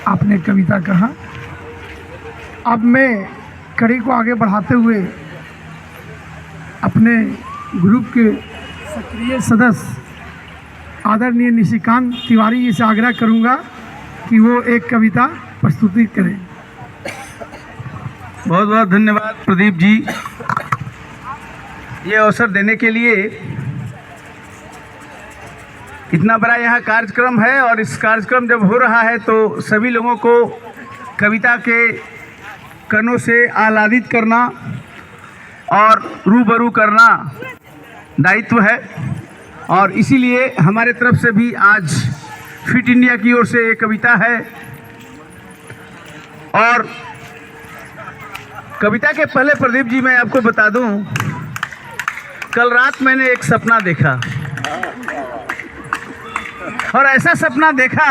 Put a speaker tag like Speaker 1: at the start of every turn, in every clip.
Speaker 1: आपने कविता कहा। अब मैं कड़ी को आगे बढ़ाते हुए अपने ग्रुप के सक्रिय सदस्य आदरणीय निशिकांत तिवारी जी से आग्रह करूंगा कि वो एक कविता प्रस्तुति करें।
Speaker 2: बहुत बहुत धन्यवाद प्रदीप जी, ये अवसर देने के लिए। इतना बड़ा यहाँ कार्यक्रम है और इस कार्यक्रम जब हो रहा है तो सभी लोगों को कविता के कणों से आह्लादित करना और रूबरू करना दायित्व है। और इसीलिए हमारे तरफ से भी आज फिट इंडिया की ओर से ये कविता है। और कविता के पहले प्रदीप जी मैं आपको बता दूं, कल रात मैंने एक सपना देखा और ऐसा सपना देखा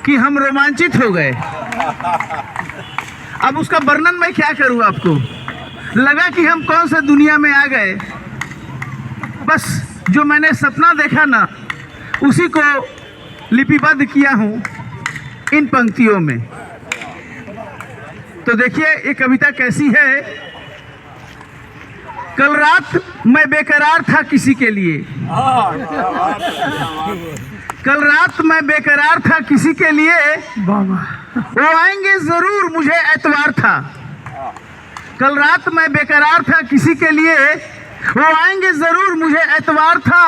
Speaker 2: कि हम रोमांचित हो गए। अब उसका वर्णन मैं क्या करूं आपको, लगा कि हम कौन सा दुनिया में आ गए। बस जो मैंने सपना देखा ना, उसी को लिपिबद्ध किया हूं इन पंक्तियों में। तो देखिए ये कविता कैसी है। कल रात मैं बेकरार था किसी के लिए, कल रात मैं बेकरार था किसी के लिए, वो आएंगे जरूर मुझे एतवार था। कल रात मैं बेकरार था किसी के लिए, वो आएंगे जरूर मुझे एतवार था।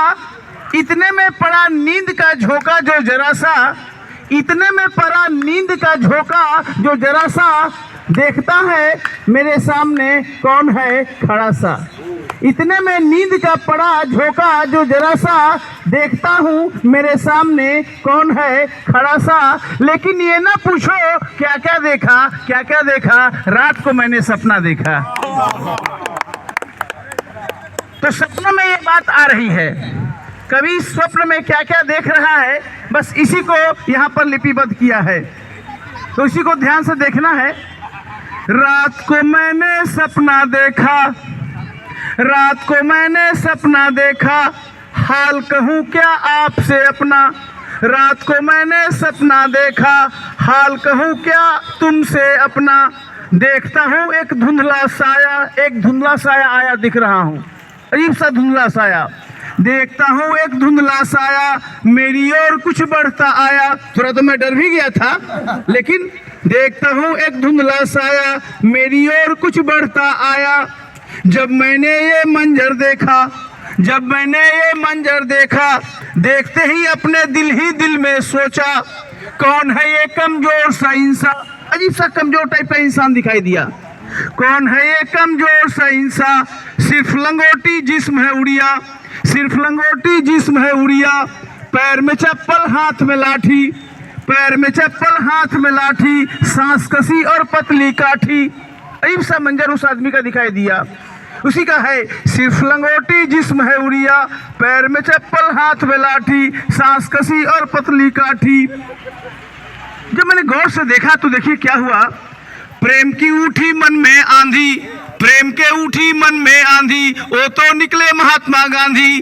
Speaker 2: इतने में पड़ा नींद का झोंका जो जरा सा, इतने में पड़ा नींद का झोंका जो जरा सा, देखता है मेरे सामने कौन है खड़ा सा। इतने में नींद का पड़ा झोंका जो जरा सा, देखता हूँ मेरे सामने कौन है खड़ा सा। लेकिन ये ना पूछो क्या क्या देखा, क्या क्या देखा, रात को मैंने सपना देखा। तो सपनों में ये बात आ रही है, कवि स्वप्न में क्या क्या देख रहा है, बस इसी को यहाँ पर लिपिबद्ध किया है। तो इसी को ध्यान से देखना है। रात को मैंने सपना देखा, रात को मैंने सपना देखा, हाल कहूँ क्या आपसे अपना। रात को मैंने सपना देखा, हाल कहूँ क्या तुमसे अपना। देखता हूँ एक धुंधला साया, एक धुंधला साया आया दिख रहा हूँ, अजीब सा धुंधला साया। देखता हूँ एक धुंधला साया मेरी ओर कुछ बढ़ता आया। थोड़ा तो मैं डर भी गया था, लेकिन देखता हूँ एक धुंधला साया मेरी ओर कुछ बढ़ता आया। जब मैंने ये मंजर देखा, जब मैंने ये मंजर देखा, देखते ही अपने दिल ही दिल में सोचा, कौन है ये कमजोर सा इंसान। अजीब सा कमजोर टाइप का इंसान दिखाई दिया। कौन है ये कमजोर सा इंसान, सिर्फ लंगोटी जिस्म है उड़िया, सिर्फ लंगोटी जिस्म है उड़िया। पैर में चप्पल हाथ में लाठी, पैर में चप्पल हाथ में लाठी, सांस कसी और पतली काठी। अजीब सा मंजर उस आदमी का दिखाई दिया। उसी का है, सिर्फ लंगोटी जिस्म है उड़िया, पैर में चप्पल हाथ में लाठी, सांस कसी और पतली काठी। जब मैंने गौर से देखा तो देखिए क्या हुआ। प्रेम की उठी मन में आंधी, प्रेम के उठी मन में आंधी, वो तो निकले महात्मा गांधी।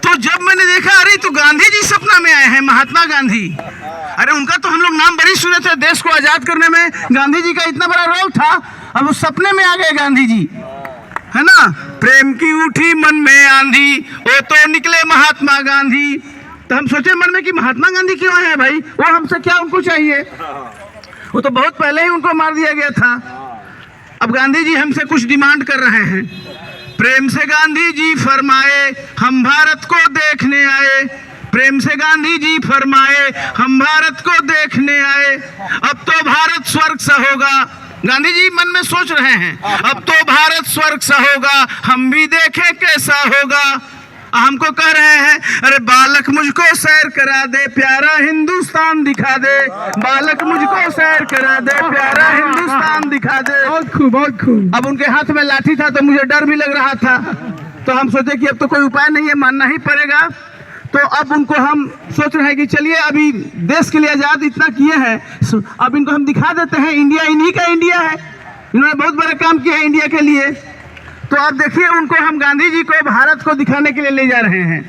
Speaker 2: तो जब मैंने देखा अरे तो गांधी जी सपना में आए हैं, महात्मा गांधी। अरे उनका तो हम लोग नाम बड़ी सुने थे, देश को आजाद करने में गांधी जी का इतना बड़ा रोल था। अब उस सपने में आ गए गांधी जी, है ना। प्रेम की उठी मन में आंधी, वो तो निकले महात्मा गांधी। तो हम सोचे मन में कि महात्मा गांधी क्यों आए हैं भाई, वो हमसे क्या उनको चाहिए, वो तो बहुत पहले ही उनको मार दिया गया था। अब गांधी जी हमसे कुछ डिमांड कर रहे हैं। प्रेम से गांधी जी फरमाए हम भारत को देखने आए, प्रेम से गांधी जी फरमाए हम भारत को देखने आए। अब तो भारत स्वर्ग सा होगा, गांधी जी मन में सोच रहे हैं, अब तो भारत स्वर्ग सा होगा, हम भी देखें कैसा होगा। हमको कह रहे हैं अरे बालक मुझको सैर करा दे, प्यारा हिंदुस्तान दिखा दे, बालक मुझको सैर करा दे, प्यारा हिंदुस्तान दिखा दे।
Speaker 1: बहुत खूब, बहुत खूब।
Speaker 2: अब उनके हाथ में लाठी था तो मुझे डर भी लग रहा था। तो हम सोचे कि अब तो कोई उपाय नहीं है, मानना ही पड़ेगा। तो अब उनको हम सोच रहे हैं कि चलिए अभी देश के लिए आज़ाद इतना किए हैं, अब इनको हम दिखा देते हैं इंडिया इन्हीं का इंडिया है, इन्होंने बहुत बड़ा काम किया है इंडिया के लिए। तो अब देखिए उनको हम गांधी जी को भारत को दिखाने के लिए ले जा रहे हैं।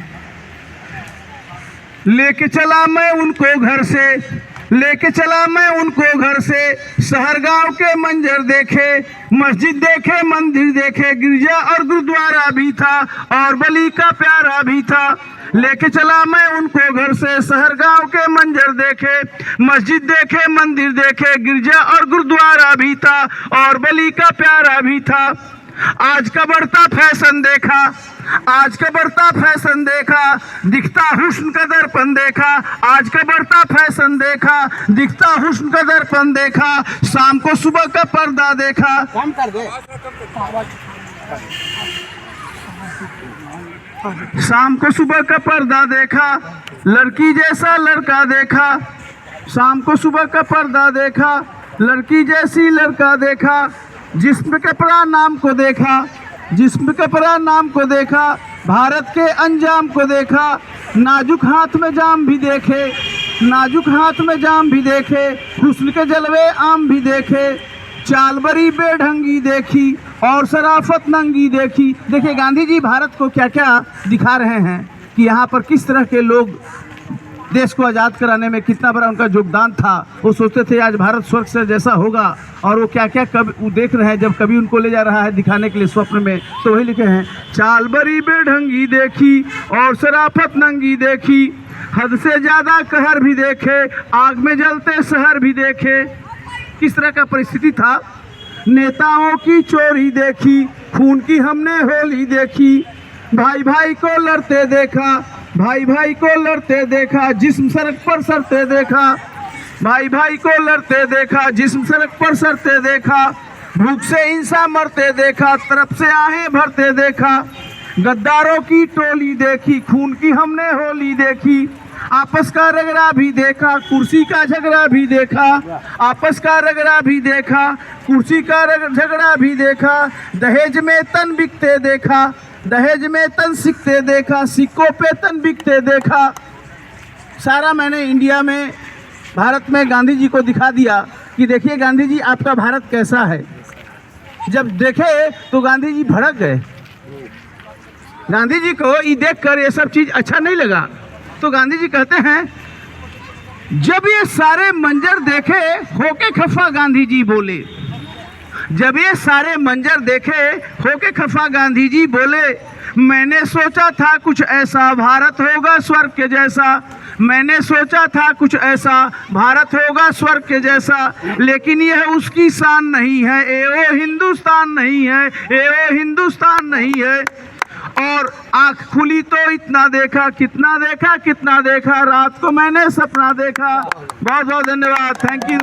Speaker 2: लेके चला मैं उनको घर से, लेके चला मैं उनको घर से, शहर गांव के मंजर देखे, मस्जिद देखे, मंदिर देखे, गिरजा और गुरुद्वारा भी था और बलि का प्यारा भी था। लेके चला मैं उनको घर से, शहर गांव के मंजर देखे, मस्जिद देखे, मंदिर देखे, गिरजा और गुरुद्वारा भी था और बलि का प्यारा भी था। आज का बढ़ता फैशन देखा, आज का बढ़ता फैशन देखा, दिखता हुस्न का दर्पण देखा, आज का बढ़ता फैशन देखा, दिखता हुस्न का दर्पण देखा, शाम को सुबह का पर्दा देखा। शाम को सुबह का पर्दा देखा, लड़की जैसा लड़का देखा, शाम को सुबह का पर्दा देखा, लड़की जैसी लड़का देखा, जिस्म कपड़ा नाम को देखा, जिस्म कपड़ा नाम को देखा, भारत के अंजाम को देखा, नाजुक हाथ में जाम भी देखे, नाजुक हाथ में जाम भी देखे, हुस्न के जलवे आम भी देखे, चाल बड़ी बेढंगी देखी और शराफत नंगी देखी। देखिए गांधी जी भारत को क्या क्या दिखा रहे हैं कि यहाँ पर किस तरह के लोग देश को आज़ाद कराने में कितना बड़ा उनका योगदान था। वो सोचते थे आज भारत स्वर्ग से जैसा होगा, और वो क्या क्या कब वो देख रहे हैं जब कभी उनको ले जा रहा है दिखाने के लिए स्वप्न में, तो वही लिखे हैं, चाल बड़ी बेढंगी देखी और शराफत नंगी देखी, हद से ज़्यादा कहर भी देखे, आग में जलते शहर भी देखे। किस तरह का परिस्थिति था। नेताओं की चोरी देखी, खून की हमने होली देखी, भाई भाई को लड़ते देखा, भाई भाई को लड़ते देखा, जिस्म सड़क पर सड़ते देखा, भाई भाई को लड़ते देखा, जिस्म सड़क पर सड़ते देखा, भूख से इंसान मरते देखा, तरफ से आहें भरते देखा, गद्दारों की टोली देखी, खून की हमने होली देखी, आपस का रगड़ा भी देखा, कुर्सी का झगड़ा भी देखा, आपस का रगड़ा भी देखा, कुर्सी का झगड़ा भी देखा, दहेज में तन बिकते देखा, दहेज में तन सिकते देखा, सिक्कों पे तन बिकते देखा। सारा मैंने इंडिया में भारत में गांधी जी को दिखा दिया कि देखिए गांधी जी आपका भारत कैसा है। जब देखे तो गांधी जी भड़क गए। गांधी जी को ये देखकर ये सब चीज़ अच्छा नहीं लगा, तो गांधी जी कहते हैं, जब ये सारे मंजर देखे होके खफा गांधी जी बोले, जब ये सारे मंजर देखे होके खफा गांधी जी बोले, मैंने सोचा था कुछ ऐसा भारत होगा स्वर्ग के जैसा, मैंने सोचा था कुछ ऐसा भारत होगा स्वर्ग के जैसा, लेकिन यह उसकी शान नहीं है, ये वो हिंदुस्तान नहीं है, ये वो हिंदुस्तान नहीं है। और आँख खुली तो इतना देखा, कितना देखा, कितना देखा, रात को मैंने सपना देखा। बहुत बहुत धन्यवाद, थैंक यू।